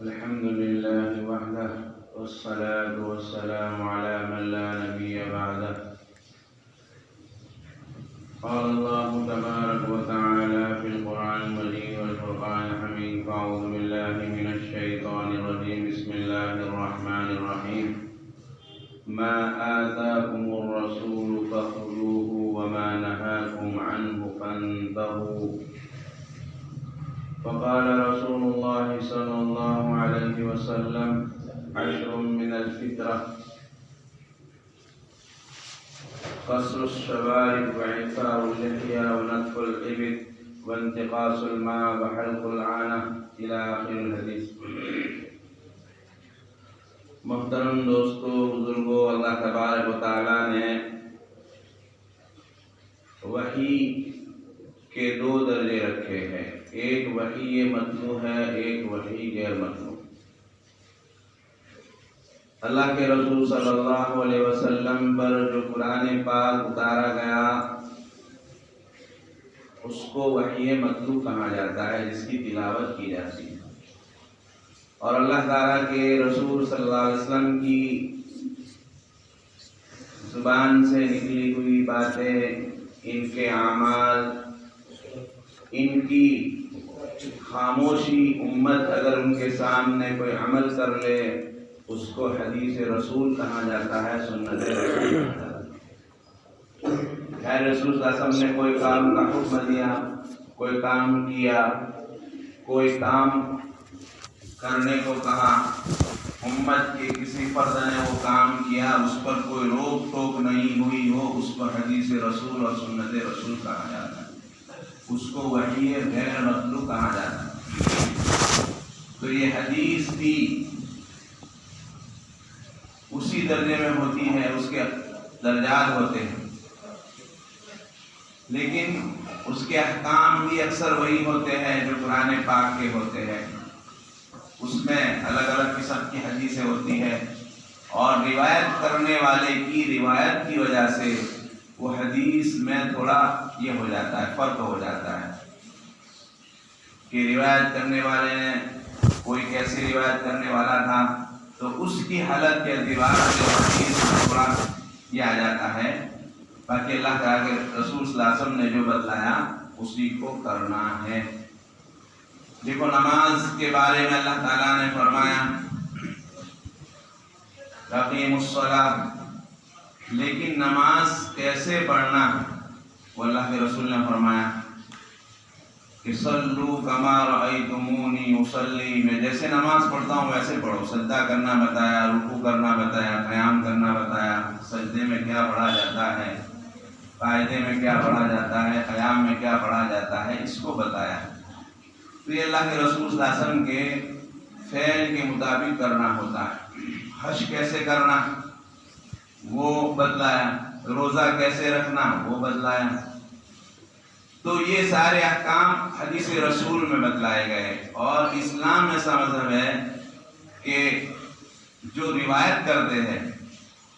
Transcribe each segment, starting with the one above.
الحمد لله وحده والصلاة والسلام على من لا نبي بعده. قال الله تبارك وتعالى في القرآن المجيد والفرقان الحميد. أعوذ بالله من الشيطان الرجيم. بسم الله الرحمن الرحيم. ما آتاكم الرسول فخذوه وما نهاكم عنه فانتهوا. فقال رسول الله صلى الله عليه وسلم: 10 من الفطرة: قصر الشوارب وإعفاء اللحية ونتف الإبط وانتقاص الماء وحلق العانة إلى آخر الحديث. محترم دوستو، بزرگوں، اللہ تبارک و تعالیٰ نے وحی کے 2 درجے رکھے ہیں. ایک وحی متلو ہے، ایک وحی غیر متلو. اللہ کے رسول صلی اللہ علیہ وسلم پر جو قرآن پاک اتارا گیا اس کو وحی متلو کہا جاتا ہے، جس کی تلاوت کی جاتی ہے. اور اللہ تعالیٰ کے رسول صلی اللہ علیہ وسلم کی زبان سے نکلی ہوئی باتیں، ان کے اعمال، ان کی خاموشی، امت اگر ان کے سامنے کوئی عمل کر لے اس کو حدیث رسول کہا جاتا ہے، سنت رسول کہا جاتا ہے. رسول صلی اللہ علیہ وسلم نے کوئی کام کا حکم دیا، کوئی کام کیا، کوئی کام کرنے کو کہا، امت کے کسی فرد نے وہ کام کیا، اس پر کوئی روک ٹوک نہیں ہوئی ہو، اس کو حدیث رسول اور سنت رسول کہا جاتا ہے. اس کو وحی غیر متلو کہا جاتا ہے. تو یہ حدیث بھی اسی درجے میں ہوتی ہے، اس کے درجات ہوتے ہیں، لیکن اس کے احکام بھی اکثر وہی ہوتے ہیں جو قرآن پاک کے ہوتے ہیں. اس میں الگ الگ قسم کی حدیثیں ہوتی ہیں، اور روایت کرنے والے کی روایت کی وجہ سے وہ حدیث میں تھوڑا یہ ہو جاتا ہے، فرق ہو جاتا ہے کہ روایت کرنے والے نے کوئی کیسی روایت کرنے والا تھا، تو اس کی حالت کے اعتبار سے حدیث میں تھوڑا یہ آ جاتا ہے. باقی اللہ تعالیٰ کے رسول صلی اللہ علیہ وسلم نے جو بتلایا اسی کو کرنا ہے. دیکھو، نماز کے بارے میں اللہ تعالیٰ نے فرمایا اقیموا الصلاۃ، لیکن نماز کیسے پڑھنا وہ اللہ کے رسول نے فرمایا کہ صلوا کما رأیتمونی اصلی، میں جیسے نماز پڑھتا ہوں ویسے پڑھو. سجدہ کرنا بتایا، رکوع کرنا بتایا، قیام کرنا بتایا، سجدے میں کیا پڑھا جاتا ہے، قاعدے میں کیا پڑھا جاتا ہے، قیام میں کیا پڑھا جاتا ہے، اس کو بتایا. تو یہ اللہ کے رسول صلی اللہ علیہ وسلم کے فعل کے مطابق کرنا ہوتا ہے. حج کیسے کرنا وہ بتلایا، روزہ کیسے رکھنا وہ بتلایا. تو یہ سارے احکام حدیث رسول میں بتلائے گئے. اور اسلام میں ایسا مذہب ہے کہ جو روایت کرتے ہیں،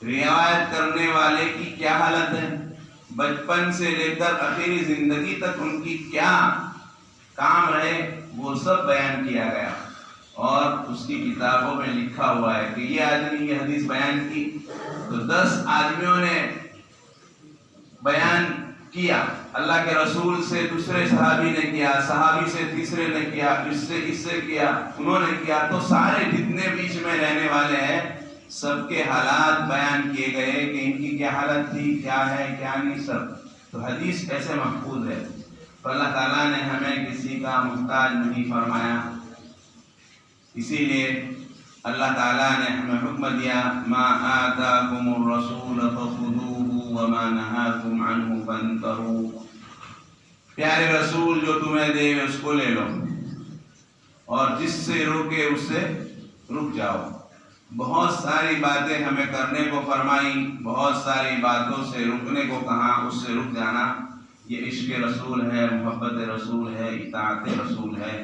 روایت کرنے والے کی کیا حالت ہے، بچپن سے لے کر آخری زندگی تک ان کی کیا کام رہے، وہ سب بیان کیا گیا. اور اس کی کتابوں میں لکھا ہوا ہے کہ یہ آدمی یہ حدیث بیان کی تو 10 آدمیوں نے بیان کیا. اللہ کے رسول سے دوسرے صحابی نے کیا، صحابی سے تیسرے نے کیا، اس سے کیا، انہوں نے کیا. تو سارے جتنے بیچ میں رہنے والے ہیں سب کے حالات بیان کیے گئے کہ ان کی کیا حالت تھی، کیا ہے، کیا نہیں، سب. تو حدیث ایسے محفوظ ہے. تو اللہ تعالیٰ نے ہمیں کسی کا محتاج نہیں فرمایا. اسی لیے اللہ تعالیٰ نے ہمیں حکم دیا ما آتاکم الرسول فخذوہ وما نہاکم عنہ فانتہوا. پیارے رسول جو تمہیں دے اس کو لے لو، اور جس سے روکے اس سے رک جاؤ. بہت ساری باتیں ہمیں کرنے کو فرمائی، بہت ساری باتوں سے رکنے کو کہا. اس سے رک جانا یہ عشق رسول ہے، محبت رسول ہے، اطاعت رسول ہے.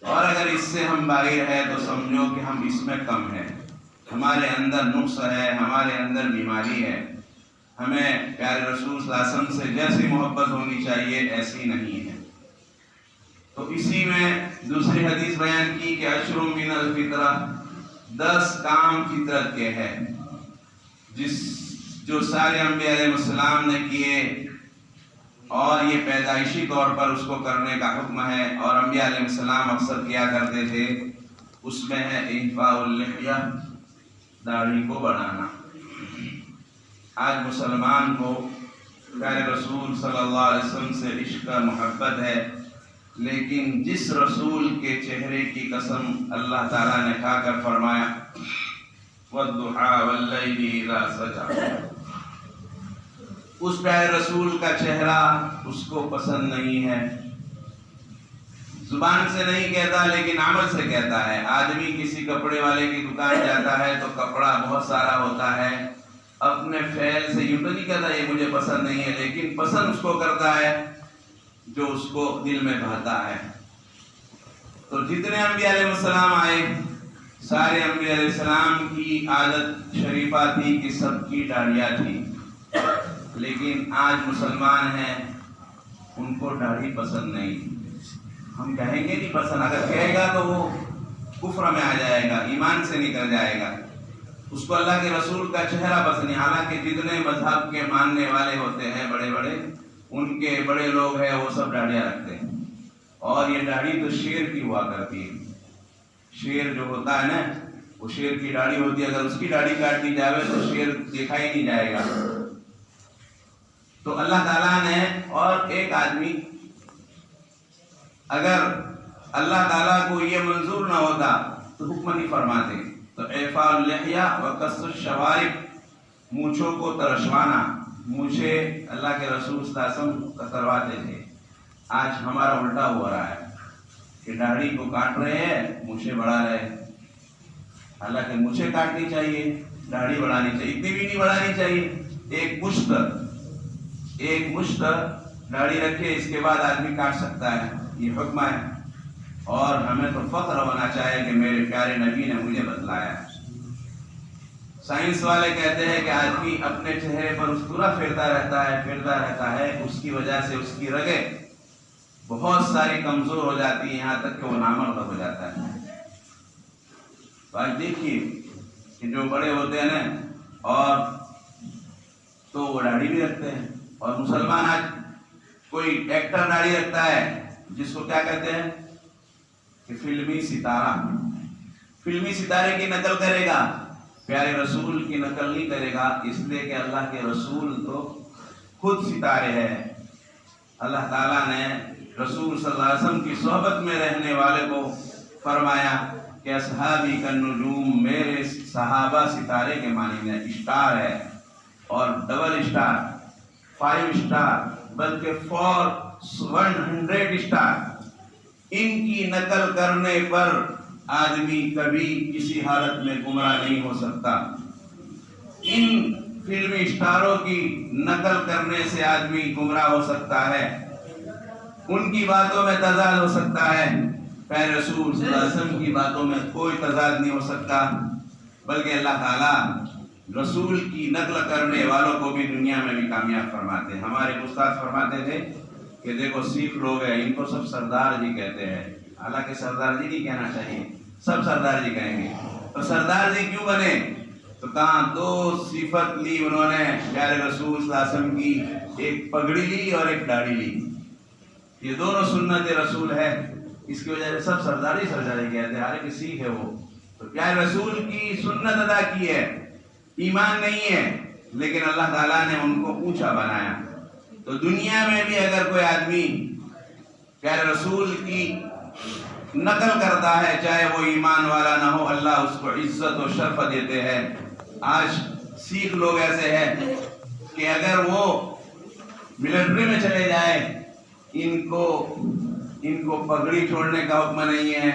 اور اگر اس سے ہم باہر ہے تو سمجھو کہ ہم اس میں کم ہیں، ہمارے اندر نقص ہے، ہمارے اندر بیماری ہے. ہمیں پیارے رسول صلی اللہ علیہ وسلم سے جیسی محبت ہونی چاہیے ایسی نہیں ہے. تو اسی میں دوسری حدیث بیان کی کہ عشر من الفطرہ، 10 کام فطرت کے ہیں جو سارے انبیاء علیہ السلام نے کیے، اور یہ پیدائشی طور پر اس کو کرنے کا حکم ہے، اور انبیاء علیہ السلام اکثر کیا کرتے تھے۔ اس میں ہے اعفاء اللحیہ، داڑھی کو بڑھانا۔ آج مسلمان کو پیارے رسول صلی اللہ علیہ وسلم سے عشق محبت ہے، لیکن جس رسول کے چہرے کی قسم اللہ تعالیٰ نے کھا کر فرمایا وَالضُّحَىٰ وَاللَّيْلِ إِذَا سَجَىٰ، اس پیارے رسول کا چہرہ اس کو پسند نہیں ہے، زبان سے نہیں کہتا لیکن عمل سے کہتا ہے۔ آدمی کسی کپڑے والے کی دکان جاتا ہے تو کپڑا بہت سارا ہوتا ہے، اپنے فعل سے یوں تو نہیں کہتا یہ مجھے پسند نہیں ہے، لیکن پسند اس کو کرتا ہے جو اس کو دل میں بھاتا ہے۔ تو جتنے انبیاء علیہ السلام آئے، سارے انبیاء علیہ السلام کی عادت شریفہ تھی کہ سب کی داڑھیاں تھی، لیکن آج مسلمان ہیں ان کو داڑھی پسند نہیں۔ ہم کہیں گے نہیں پسند، اگر کہے گا تو وہ کفر میں آ جائے گا، ایمان سے نکل جائے گا، اس کو اللہ کے رسول کا چہرہ پسند نہیں۔ حالانکہ جتنے مذہب کے ماننے والے ہوتے ہیں بڑے بڑے، ان کے بڑے لوگ ہیں وہ سب داڑھیاں رکھتے ہیں، اور یہ داڑھی تو شیر کی ہوا کرتی ہے۔ شیر جو ہوتا ہے نا، وہ شیر کی داڑھی ہوتی ہے، اگر اس کی داڑھی کاٹ دی جائے تو شیر دیکھا ہی نہیں جائے گا۔ تو اللہ تعالیٰ نے، اور ایک آدمی اگر اللہ تعالیٰ کو یہ منظور نہ ہوتا تو حکم نہیں فرماتے۔ تو اعفاء اللحیہ وقص الشوارب، مونچھوں کو ترشوانا، مونچھے اللہ کے رسول صلی اللہ علیہ وسلم کترواتے تھے۔ آج ہمارا الٹا ہو رہا ہے کہ داڑھی کو کاٹ رہے ہیں، مونچھیں بڑھا رہے ہیں۔ حالانکہ مونچھیں کاٹنی چاہیے، داڑھی بڑھانی چاہیے، اتنی بھی نہیں بڑھانی چاہیے، ایک مشت داڑھی رکھے، اس کے بعد آدمی کاٹ سکتا ہے، یہ حکم ہے۔ اور ہمیں تو فخر ہونا چاہیے کہ میرے پیارے نبی نے مجھے بتلایا۔ سائنس والے کہتے ہیں کہ آدمی اپنے چہرے پر اسطورہ پھیرتا رہتا ہے، اس کی وجہ سے اس کی رگیں بہت ساری کمزور ہو جاتی ہیں، یہاں تک کہ وہ نامرد ہو جاتا ہے۔ تو آج دیکھیے کہ جو بڑے ہوتے ہیں نا، اور تو وہ داڑھی بھی رکھتے ہیں، اور مسلمان آج کوئی ایکٹر داڑھی رکھتا ہے جس کو کیا کہتے ہیں کہ فلمی ستارہ، فلمی ستارے کی نقل کرے گا، پیارے رسول کی نقل نہیں کرے گا، اس لیے کہ اللہ کے رسول تو خود ستارے ہیں۔ اللہ تعالیٰ نے رسول صلی اللہ علیہ وسلم کی صحبت میں رہنے والے کو فرمایا کہ اصحابی کالنجوم، میرے صحابہ ستارے کے معنی میں اسٹار ہے، اور ڈبل اسٹار، 5 اسٹار، بلکہ 100 اسٹار۔ ان کی نقل کرنے پر آدمی کبھی کسی حالت میں گمراہ نہیں ہو سکتا۔ ان فلمی اسٹاروں کی نقل کرنے سے آدمی گمراہ ہو سکتا ہے، ان کی باتوں میں تضاد ہو سکتا ہے، پیارے رسول صلی اللہ علیہ وسلم کی باتوں میں کوئی تضاد نہیں ہو سکتا، بلکہ اللہ تعالیٰ رسول کی نقل کرنے والوں کو بھی دنیا میں بھی کامیاب فرماتے ہیں۔ ہمارے استاد فرماتے تھے کہ دیکھو سکھ لوگ ہیں، ان کو سب سردار جی کہتے ہیں، حالانکہ سردار جی نہیں کہنا چاہیے، سب سردار جی کہیں گے۔ تو سردار جی کیوں بنے؟ تو کہاں 2 صفت لی انہوں نے پیارے رسول صلی اللہ علیہ وسلم کی، ایک پگڑی لی اور ایک داڑھی لی، یہ دونوں سنت رسول ہے، اس کی وجہ سے سب سرداری کہتے ہیں، حالانکہ سیکھ ہے وہ۔ تو پیارے رسول کی سنت ادا کی ہے، ایمان نہیں ہے، لیکن اللہ تعالیٰ نے ان کو اونچا بنایا۔ تو دنیا میں بھی اگر کوئی آدمی پیارے رسول کی نقل کرتا ہے، چاہے وہ ایمان والا نہ ہو، اللہ اس کو عزت و شرف دیتے ہیں۔ آج سکھ لوگ ایسے ہیں کہ اگر وہ ملٹری میں چلے جائے، ان کو پگڑی چھوڑنے کا حکم نہیں ہے،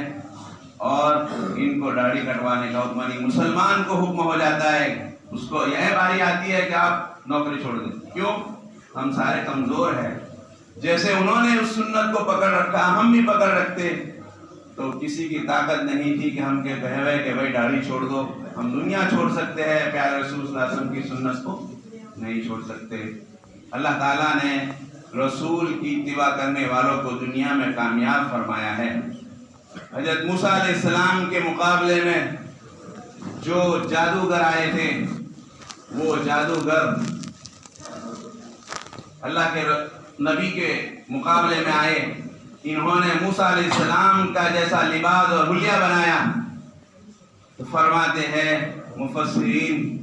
اور ان کو داڑھی کٹوانے کا حکم نہیں۔ مسلمان کو حکم ہو جاتا ہے، اس کو یہ باری آتی ہے کہ آپ نوکری چھوڑ دیں۔ کیوں؟ ہم سارے کمزور ہیں، جیسے انہوں نے اس سنت کو پکڑ رکھا ہم بھی پکڑ رکھتے، تو کسی کی طاقت نہیں تھی کہ ہم کہتے ہوئے کہ بھائی داڑھی چھوڑ دو۔ ہم دنیا چھوڑ سکتے ہیں، پیارے رسول صلی اللہ علیہ وسلم کی سنت کو نہیں چھوڑ سکتے۔ اللہ تعالیٰ نے رسول کی اتباع کرنے والوں کو دنیا میں کامیاب فرمایا ہے۔ حضرت موسیٰ علیہ السلام کے مقابلے میں جو جادوگر آئے تھے، وہ جادوگر اللہ کے نبی کے مقابلے میں آئے، انہوں نے موسیٰ علیہ السلام کا جیسا لباس اور حلیہ بنایا، تو فرماتے ہیں مفسرین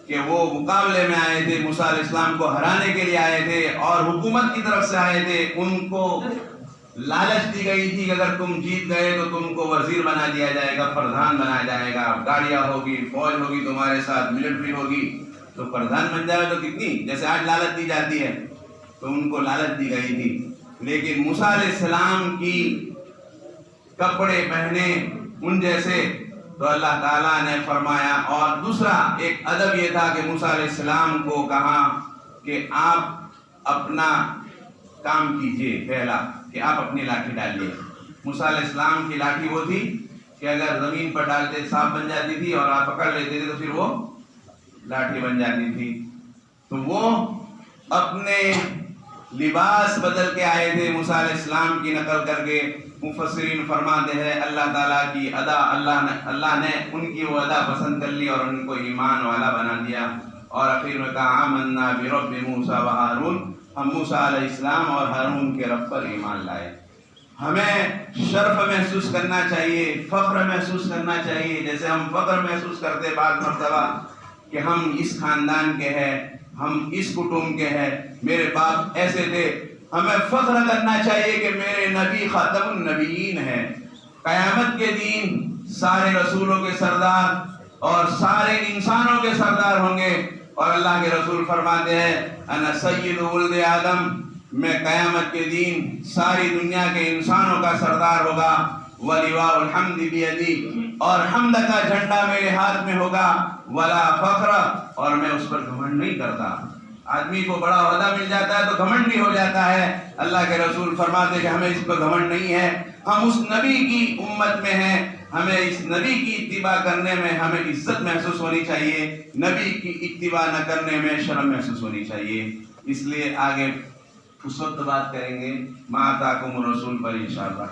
کہ وہ مقابلے میں آئے تھے، موسیٰ علیہ السلام کو ہرانے کے لیے آئے تھے اور حکومت کی طرف سے آئے تھے۔ ان کو لالچ دی گئی تھی کہ اگر تم جیت گئے تو تم کو وزیر بنا دیا جائے گا، پردھان بنایا جائے گا، گاڑیاں ہوگی، فوج ہوگی تمہارے ساتھ، ملٹری ہوگی، تو پردھان بن جائے تو کتنی جیسے آج لالچ دی جاتی ہے، تو ان کو لالچ دی گئی تھی۔ لیکن موسیٰ علیہ السلام کی کپڑے پہنے ان جیسے، تو اللہ تعالیٰ نے فرمایا۔ اور دوسرا ایک ادب یہ تھا کہ موسیٰ علیہ السلام کو کہا کہ آپ اپنا کام کیجئے، پہلا کہ آپ اپنی لاٹھی ڈالیے۔ موسیٰ علیہ السلام کی لاٹھی وہ تھی کہ اگر زمین پر ڈالتے سانپ بن جاتی تھی، اور آپ پکڑ لیتے تھے تو پھر وہ لاٹھی بن جاتی تھی۔ تو وہ اپنے لباس بدل کے آئے تھے موسیٰ علیہ السلام کی نقل کر کے۔ مفسرین فرماتے ہیں اللہ تعالیٰ کی ادا، اللہ نے ان کی وہ ادا پسند کر لی اور ان کو ایمان والا بنا دیا۔ اور آخر میں کہا آمنا برب موسیٰ و ہارون، ہم موسیٰ علیہ السلام اور ہارون کے رب پر ایمان لائے۔ ہمیں شرف محسوس کرنا چاہیے، فخر محسوس کرنا چاہیے، جیسے ہم فخر محسوس کرتے بعض مرتبہ کہ ہم اس خاندان کے ہیں، ہم اس کٹمب کے ہیں، میرے باپ ایسے تھے۔ ہمیں فخر کرنا چاہیے کہ میرے نبی خاتم النبیین ہیں۔ قیامت کے دن سارے رسولوں کے سردار اور سارے انسانوں کے سردار ہوں گے، اور اللہ کے رسول فرماتے ہیں انا سید ولد آدم، میں قیامت کے دن ساری دنیا کے انسانوں کا سردار ہوگا۔ وَلِوَاءُ الْحَمْدِ بِيَدِي، اور حمد کا جھنڈا میرے ہاتھ میں ہوگا۔ وَلَا فَخْرَ، اور میں اس پر گھمنڈ نہیں کرتا۔ آدمی کو بڑا عہدہ مل جاتا ہے تو گھمنڈ ہو جاتا ہے۔ اللہ کے رسول فرماتے ہیں کہ ہمیں اس پر گھمنڈ نہیں ہے، ہم اس نبی کی امت میں ہیں، ہمیں اس نبی کی اتباع کرنے میں ہمیں عزت محسوس ہونی چاہیے، نبی کی اتباع نہ کرنے میں شرم محسوس ہونی چاہیے۔ اس لیے آگے اس وقت بات کریں گے ما آتاکم الرسول پر انشاءاللہ۔